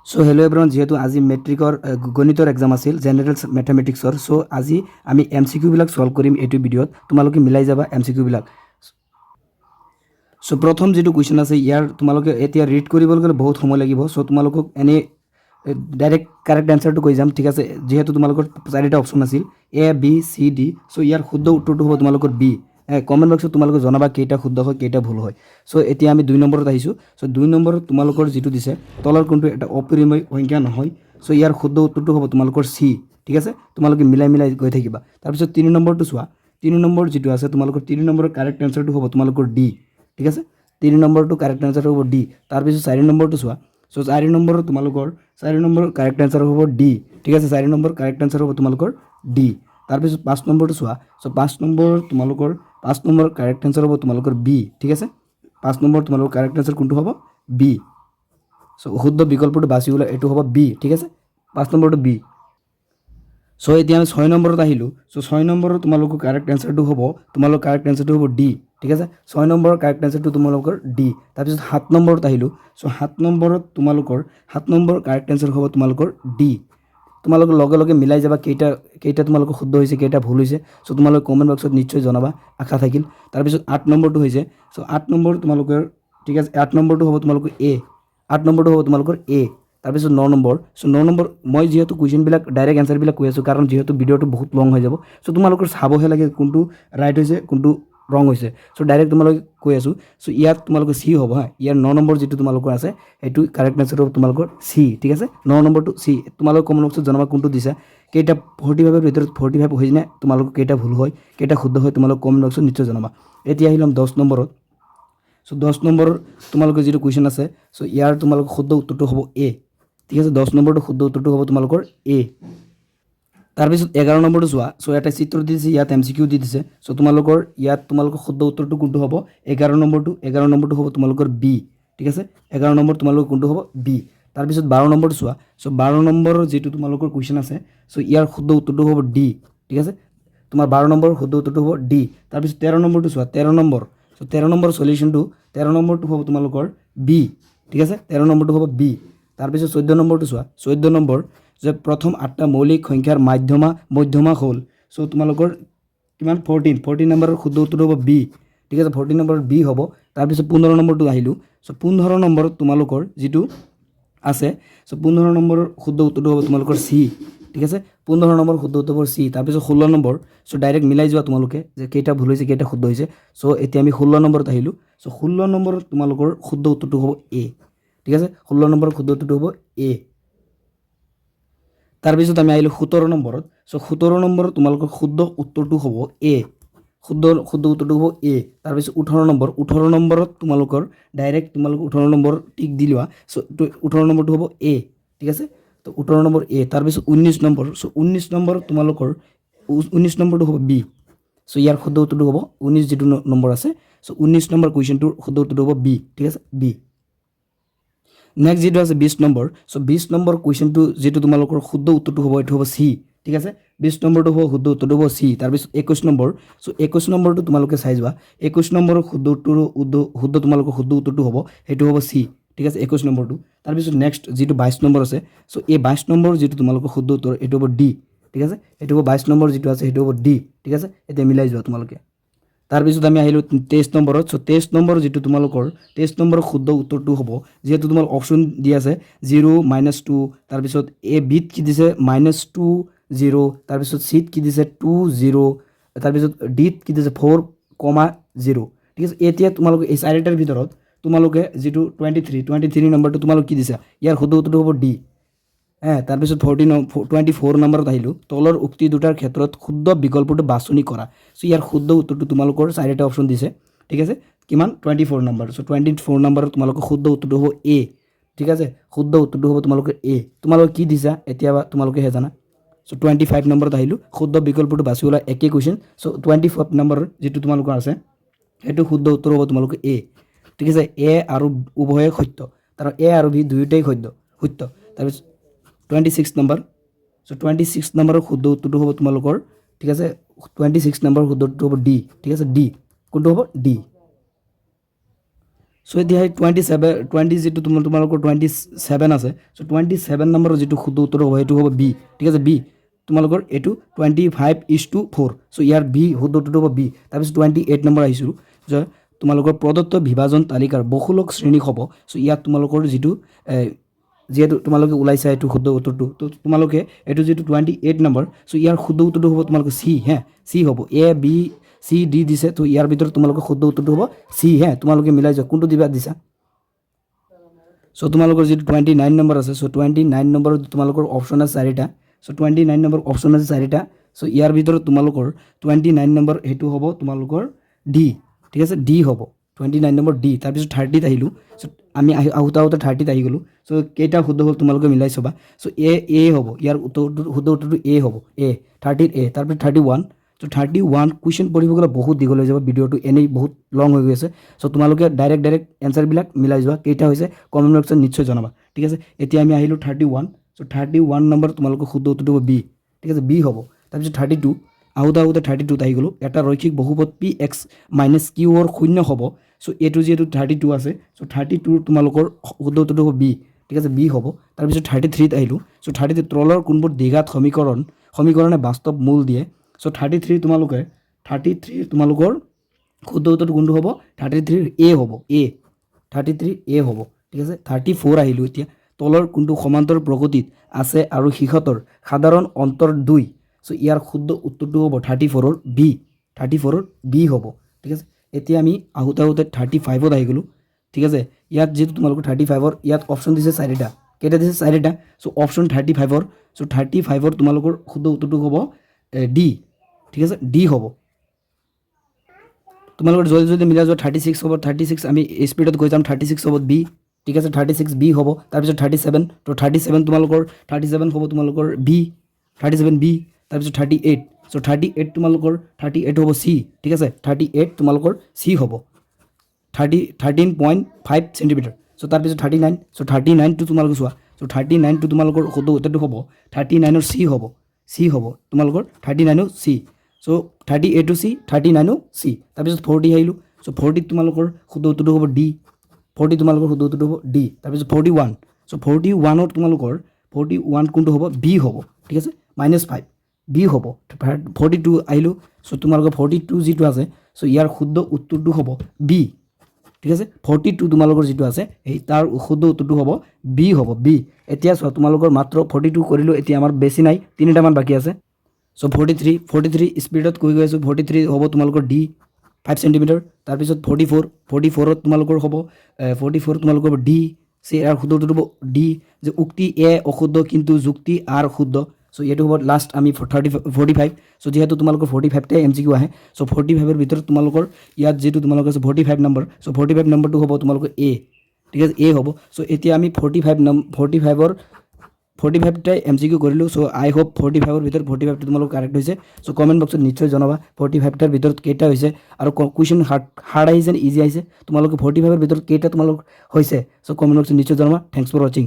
So hello' everyone, যিহেতু আজি মেট্ৰিকৰ গণিতৰ এক্সাম আছিল, জেনেৰেল মেথামেটিক্সৰ। সো আজি আমি MCQ বিলাক সলভ কৰিম এইটো ভিডিঅ'ত। তোমালোকে মিলাই যাবা MCQ বিলাক। সো প্ৰথম যেটো কুৱেশ্যন আছে, ইয়াৰ তোমালোকে এতিয়া ৰিড কৰিবলৈ গ'লে বহুত সময় লাগিব। সো তোমালোকক এনে ডাইৰেক্ট কাৰেক্ট এনসাৰটো কৈ যাম, ঠিক আছে। যেহেতু তোমালোকৰ চাৰিটা অপশ্যন আছিল A B C D। So ইয়াৰ শুদ্ধ উত্তৰটো হ'ব তোমালোকৰ B। কমেণ্ট বক্সত তোমালোকে জনাবা কেইটা শুদ্ধ হয় কেইটা ভুল হয়। সো এতিয়া আমি 2 নম্বৰত আহিছোঁ। সো 2 নম্বৰত তোমালোকৰ যেটো দিছে তলৰ কোনটো এটা অপৰিমেয় সংখ্যা নহয়। সো ইয়াৰ শুদ্ধ উত্তৰটো হ'ব তোমালোকৰ C, ঠিক আছে। তোমালোকে মিলাই মিলাই গৈ থাকিবা। তাৰপিছত 3 নম্বৰটো চোৱা। 3 নম্বৰ যেটো আছে তোমালোকৰ 3 নম্বৰৰ কাৰেক্ট এনসাৰটো হ'ব তোমালোকৰ D, ঠিক আছে। 3 নম্বৰটো কাৰেক্ট এনসাৰ হ'ব D। তাৰপিছত 4 নম্বৰটো চোৱা। সো 4 নম্বৰৰ তোমালোকৰ 4 নম্বৰ কাৰেক্ট এনসাৰ হ'ব D, ঠিক আছে। 4 নম্বৰ কাৰেক্ট এনসাৰ হ'ব তোমালোকৰ D। তাৰপিছত 5 নম্বৰটো চোৱা। সো 5 নম্বৰ তোমালোকৰ 5 নম্বৰ কাৰেক্ট এনসাৰ হ'ব তোমালোকৰ B, ঠিক আছে। 5 নম্বৰ তোমালোকৰ কাৰেক্ট এনসাৰ কোনটো হ'ব? B। সো শুদ্ধ বিকল্পটো বাছি ওলাই এইটো হ'ব B, ঠিক আছে। 5 নম্বৰটো B। সো এতিয়া আমি 6 নম্বৰত আহিলোঁ। সো 6 নম্বৰৰ তোমালোকৰ কাৰেক্ট এনসাৰটো হ'ব তোমালোকৰ কাৰেক্ট এনসাৰটো হ'ব D, ঠিক আছে। 6 নম্বৰৰ কাৰেক্ট এনসাৰটো তোমালোকৰ D। তাৰপিছত 7 নম্বৰত আহিলোঁ। সো 7 নম্বৰত তোমালোকৰ 7 নম্বৰ কাৰেক্ট এনসাৰ হ'ব তোমালোকৰ D। তোমালোকে লগে লগে মিলাই যাবা কেইটা তোমালোকৰ শুদ্ধ হৈছে কেইটা ভুল হৈছে। সো তোমালোকে কমেণ্ট বক্সত নিশ্চয় জনাবা, আশা থাকিল। তাৰপিছত 8 নম্বৰটো হৈছে। সো 8 নম্বৰ তোমালোকৰ, ঠিক আছে। 8 নম্বৰটো হ'ব তোমালোকৰ A। 8 নম্বৰটো হ'ব তোমালোকৰ A। তাৰপিছত 9 নম্বৰ। সো 9 নম্বৰ মই যেহেতু কুৱেশ্যনবিলাক ডাইৰেক্ট এনসাৰবিলাক কৈ আছোঁ, কাৰণ যেহেতু ভিডিঅ'টো বহুত লং হৈ যাব। সো তোমালোকৰ চাবহে লাগে কোনটো ৰাইট হৈছে কোনটো ৰং হৈছে। সো ডাইৰেক্ট তোমালোকে কৈ আছোঁ। সো ইয়াত তোমালোকৰ C হ'ব। ইয়াৰ 9 নম্বৰ যেটো তোমালোকৰ আছে সেইটো কাৰেক্ট এনসাৰ হ'ব তোমালোকৰ C, ঠিক আছে। 9 নম্বৰটো C। তোমালোকে কমেণ্ট বক্সত জনাবা কোনটো দিছা। কেইটা 45ৰ ভিতৰত 45 হৈ কিনে তোমালোকৰ কেইটা ভুল হয় কেইটা শুদ্ধ হয় তোমালোকে কমেণ্ট বক্সত নিশ্চয় জনাবা। এতিয়া আহিলাম 10 নম্বৰত। সো 10 নম্বৰৰ তোমালোকৰ যেটো কুৱেশ্যন আছে, সো ইয়াৰ তোমালোকৰ শুদ্ধ উত্তৰটো হ'ব A, ঠিক আছে। 10 নম্বৰটো শুদ্ধ উত্তৰটো হ'ব তোমালোকৰ A। তাৰপিছত 11 নম্বৰটো চোৱা। সো এটা চিত্ৰ দি দিছে, ইয়াত MCQ দি দিছে। সো তোমালোকৰ ইয়াত তোমালোকৰ শুদ্ধ উত্তৰটো কোনটো হ'ব? 11 নম্বৰটো হ'ব তোমালোকৰ B, ঠিক আছে। 11 নম্বৰ তোমালোকৰ কোনটো হ'ব? B। তাৰপিছত 12 নম্বৰটো চোৱা। সো 12 নম্বৰৰ যেটো তোমালোকৰ কুৱেশ্যন আছে, সো ইয়াৰ শুদ্ধ উত্তৰটো হ'ব D, ঠিক আছে। তোমাৰ 12 নম্বৰ শুদ্ধ উত্তৰটো হ'ব D। তাৰপিছত 13 নম্বৰটো চোৱা। 13 নম্বৰ। সো 13 নম্বৰ সলিউশ্যনটো 13 নম্বৰটো হ'ব তোমালোকৰ B, ঠিক আছে। 13 নম্বৰটো হ'ব B। তাৰপিছত 14 নম্বৰটো চোৱা। 14 নম্বৰ যে প্ৰথম 8টা মৌলিক সংখ্যাৰ মধ্যমা হ'ল। সো তোমালোকৰ কিমান? 14 নম্বৰৰ শুদ্ধ উত্তৰটো হ'ব B, ঠিক আছে। 14 নম্বৰৰ B হ'ব। তাৰপিছত 15 নম্বৰটো আহিলোঁ। সো 15 নম্বৰত তোমালোকৰ যেটো আছে, সো 15 নম্বৰৰ শুদ্ধ উত্তৰটো হ'ব তোমালোকৰ C, ঠিক আছে। 15 নম্বৰ শুদ্ধ উত্তৰ হ'ব C। তাৰপিছত 16 নম্বৰ। সো ডাইৰেক্ট মিলাই যোৱা তোমালোকে যে কেইটা ভুল হৈছে কেইটা শুদ্ধ হৈছে। সো এতিয়া আমি 16 নম্বৰত আহিলোঁ। সো 16 নম্বৰত তোমালোকৰ শুদ্ধ উত্তৰটো হ'ব A, ঠিক আছে। 16 নম্বৰৰ শুদ্ধ উত্তৰটো হ'ব A। তাৰপিছত আমি আহিলোঁ 17 নম্বৰত। সো 17 নম্বৰত তোমালোকৰ শুদ্ধ উত্তৰটো হ'ব A, শুদ্ধ উত্তৰটো হ'ব A। তাৰপিছত 18 নম্বৰ। 18 নম্বৰত তোমালোকৰ ডাইৰেক্ট তোমালোকৰ 18 নম্বৰ টিক দি লোৱা। সো 18 নম্বৰটো হ'ব A, ঠিক আছে। তো 18 নম্বৰ A। তাৰপিছত 19 নম্বৰ। সো 19 নম্বৰত তোমালোকৰ 19 নম্বৰটো হ'ব B। সো ইয়াৰ শুদ্ধ উত্তৰটো হ'ব 19 যেটো নম্বৰ আছে। সো 19 নম্বৰ কুৱেশ্যনটোৰ শুদ্ধ উত্তৰটো হ'ব B, ঠিক আছে, B। নেক্সট যেটো আছে 20 নম্বৰ। সো 20 নম্বৰ কুৱেশ্যনটো যেটো তোমালোকৰ শুদ্ধ উত্তৰটো হ'ব এইটো হ'ব C, ঠিক আছে। 20 নম্বৰটো হ'ব শুদ্ধ উত্তৰটো হ'ব C। তাৰপিছত 21 নম্বৰ। সো 21 নম্বৰটো তোমালোকে চাই যোৱা। 21 নম্বৰৰ শুদ্ধ তোমালোকৰ শুদ্ধ উত্তৰটো হ'ব সেইটো হ'ব C, ঠিক আছে, 21 নম্বৰটো। তাৰপিছত নেক্সট যেটো 22 নম্বৰ আছে। সো এই 22 নম্বৰ যেটো তোমালোকৰ শুদ্ধ উত্তৰ এইটো হ'ব D, ঠিক আছে। এইটো হ'ব 22 নম্বৰ যেটো আছে সেইটো হ'ব D, ঠিক আছে। এতিয়া মিলাই যোৱা তোমালোকে। তাৰপিছত আমি আহিলোঁ 23 নম্বৰত। সো 23 নম্বৰ যেটো তোমালোকৰ 23 নম্বৰৰ শুদ্ধ উত্তৰটো হ'ব, যিহেতু তোমাৰ অপশ্যন দি আছে 0 -2, তাৰপিছত বিত কি দিছে -2 0, তাৰপিছত চিত কি দিছে 2 0, তাৰপিছত ডিত কি দিছে 4, 0, ঠিক আছে। এতিয়া তোমালোকে এই চাৰিটাৰ ভিতৰত তোমালোকে যেটো 23 নম্বৰটো তোমালোকে কি দিছা, ইয়াৰ শুদ্ধ উত্তৰটো হ'ব D। তাৰপিছত 24 নম্বৰত আহিলোঁ। তলৰ উক্তি দুটাৰ ক্ষেত্ৰত শুদ্ধ বিকল্পটো বাছনি কৰা। সো ইয়াৰ শুদ্ধ উত্তৰটো তোমালোকৰ চাৰিটা অপশ্যন দিছে, ঠিক আছে। কিমান? 24 নম্বৰ। সো 24 নম্বৰত তোমালোকৰ শুদ্ধ উত্তৰটো হ'ব A, ঠিক আছে। শুদ্ধ উত্তৰটো হ'ব তোমালোকৰ A। তোমালোকে কি দিছা এতিয়া তোমালোকেহে জানা। সো 25 নম্বৰত আহিলোঁ। শুদ্ধ বিকল্পটো বাছি ওলাই একেই কুৱেশ্যন। সো 25 নম্বৰৰ যেটো তোমালোকৰ আছে সেইটো শুদ্ধ উত্তৰ হ'ব তোমালোকৰ A, ঠিক আছে। A আৰু উভয়ে সত্য, তাৰ A আৰু B দুয়োটাই সত্য। তাৰপিছত 26 নম্বৰ। সো 26 নম্বৰৰ শুদ্ধ উত্তৰটো হ'ব তোমালোকৰ, ঠিক আছে। 26 নম্বৰৰ শুদ্ধ উত্তৰটো হ'ব D, ঠিক আছে, D। কোনটো হ'ব? D। চ' এতিয়া সেই 20 যিটো তোমালোকৰ 27 আছে চ' 27 নম্বৰৰ যিটো শুদ্ধ উত্তৰ হ'ব সেইটো হ'ব বি ঠিক আছে বি তোমালোকৰ এইটো 25:4 চ' ইয়াৰ বি শুদ্ধ উত্তৰটো হ'ব বি তাৰপিছত 28 নম্বৰ আহিছোঁ যে তোমালোকৰ প্ৰদত্ত বিভাজন তালিকাৰ বহুলক শ্ৰেণী হ'ব চ' ইয়াত তোমালোকৰ যিটো যিহেতু তোমালোকে ওলাইছা এইটো শুদ্ধ উত্তৰটো তো তোমালোকে এইটো যিটো 28 নম্বৰ চ' ইয়াৰ শুদ্ধ উত্তৰটো হ'ব তোমালোকৰ চি চি হ'ব এ বি চি ডি দিছে তো ইয়াৰ ভিতৰত তোমালোকৰ শুদ্ধ উত্তৰটো হ'ব চি তোমালোকে মিলাই যোৱা কোনটো দিবা দিছা চ' তোমালোকৰ যিটো 29 নম্বৰ আছে চ' 29 নম্বৰত তোমালোকৰ অপশ্যন আছে 4টা চ' 29 নম্বৰ অপশ্যন আছে 4টা চ' ইয়াৰ ভিতৰত তোমালোকৰ 29 নম্বৰ সেইটো হ'ব তোমালোকৰ ডি ঠিক আছে ডি হ'ব 29 নম্বৰ ডি তাৰপিছত 30ত আহিলোঁ চ' আমি আহোঁতে 30ত আহি গ'লোঁ চ' কেইটা শুদ্ধ হ'ল তোমালোকে মিলাই চাবা চ' এ হ'ব ইয়াৰ শুদ্ধ উত্তৰটো এ হ'ব এ 30ত এ তাৰপিছত 31 চ' 31 কুৱেশ্যন পঢ়িব গ'লে বহুত দীঘল হৈ যাব ভিডিঅ'টো এনেই বহুত লং হৈ গৈ আছে চ' তোমালোকে ডাইৰেক্ট এনচাৰবিলাক মিলাই যোৱা কেইটা হৈছে কমেণ্ট বক্সত নিশ্চয় জনাবা ঠিক আছে এতিয়া আমি আহিলোঁ 31 চ' 31 নম্বৰ তোমালোকৰ শুদ্ধ উত্তৰটো হ'ব বি ঠিক আছে বি হ'ব তাৰপিছত 32 আহোঁতে 32ত আহি গ'লোঁ এটা ৰৈখিক বহুপদ পি এক্স মাইনাছ কিউৰ শূন্য হ'ব চ' এইটো যিহেতু 32 আছে চ' 32 তোমালোকৰ শুদ্ধ উত্তৰটো হ'ব বি ঠিক আছে বি হ'ব তাৰপিছত 33ত আহিলোঁ চ' 33 তলৰ কোনবোৰ দ্বিঘাত সমীকৰণে বাস্তৱ মূল দিয়ে চ' 33 তোমালোকৰ শুদ্ধ উত্তৰটো কোনটো হ'ব 33 এ হ'ব এ 33 এ হ'ব ঠিক আছে 34 আহিলোঁ এতিয়া তলৰ কোনটো সমান্তৰ প্ৰগতিত আছে আৰু সিহঁতৰ সাধাৰণ অন্তৰ 2 চ' ইয়াৰ শুদ্ধ উত্তৰটো হ'ব 34ৰ বি হ'ব ঠিক আছে এতিয়া আমি আহোঁতে 35ত আহি গ'লোঁ ঠিক আছে ইয়াত যিটো তোমালোকৰ 35ৰ ইয়াত অপশ্যন দিছে 4টা কেইটা দিছে 4টা চ' অপশ্যন 35ৰ চ' 35ৰ তোমালোকৰ শুদ্ধ উত্তৰটো হ'ব ডি ঠিক আছে ডি হ'ব তোমালোকৰ জলদি মিলাই যোৱা 36 হ'ব 36 আমি স্পীডত গৈ যাম 36 হ'ব বি ঠিক আছে 36 বি হ'ব তাৰপিছত 37 তো 37 তোমালোকৰ 37 হ'ব তোমালোকৰ বি 37 বি তাৰপিছত 38 চ' 38 তোমালোকৰ 38 হ'ব চি ঠিক আছে 38 তোমালোকৰ চি হ'ব 13.5 সেণ্টিমিটাৰ চ' তাৰপিছত 39 চ' 39টো তোমালোকে চোৱা চ' 39টো তোমালোকৰ শুদ্ধ উত্তৰটো হ'ব 39ৰ চি হ'ব তোমালোকৰ 39ৰ চি চ' 38টো চি 39ও চি তাৰপিছত 40 আহিলোঁ চ' 40 তোমালোকৰ শুদ্ধ উত্তৰটো হ'ব ডি 40 তোমালোকৰ শুদ্ধ উত্তৰটো হ'ব ডি তাৰপিছত 41 চ' 41ত তোমালোকৰ 41 কোনটো হ'ব বি হ'ব ঠিক আছে -5 বি হ'ব 42 আহিলোঁ চ' তোমালোকৰ 42 যিটো আছে চ' ইয়াৰ শুদ্ধ উত্তৰটো হ'ব বি ঠিক আছে 42 তোমালোকৰ যিটো আছে সেই তাৰ শুদ্ধ উত্তৰটো হ'ব বি হ'ব বি এতিয়া চোৱা তোমালোকৰ মাত্ৰ 42 কৰিলোঁ এতিয়া আমাৰ বেছি নাই 3টামান বাকী আছে চ' 43 স্পীডত গৈ আছোঁ 43 হ'ব তোমালোকৰ ডি 5 সেণ্টিমিটাৰ তাৰপিছত 44ত তোমালোকৰ হ'ব 44 তোমালোকৰ ডি চি ইয়াৰ শুদ্ধ উত্তৰটো হ'ব ডি যে উক্তি এ অশুদ্ধ কিন্তু যুক্তি আৰ শুদ্ধ চ' এইটো হ'ব লাষ্ট আমি 45 চ' যিহেতু তোমালোকৰ 45টা MCQ আহে চ' 45ৰ ভিতৰত তোমালোকৰ ইয়াত যিটো তোমালোকৰ আছে 45 নম্বৰ চ' 45 নম্বৰটো হ'ব তোমালোকৰ এ ঠিক আছে এ হ'ব চ' এতিয়া আমি 45টা MCQ কৰিলোঁ চ' আই হোপ 45ৰ ভিতৰত 45টো তোমালোকৰ কাৰেক্ট হৈছে চ' কমেণ্ট বক্সত নিশ্চয় জনাবা 45টাৰ ভিতৰত কেইটা হৈছে আৰু কুৱেশ্যন হাৰ্ড আহিছে নে ইজি আহিছে তোমালোকে 45ৰ ভিতৰত কেইটা তোমালোকৰ হৈছে চ' কমেণ্ট বক্সত নিশ্চয় জনাবা থেংকছ ফৰ ৱাচিং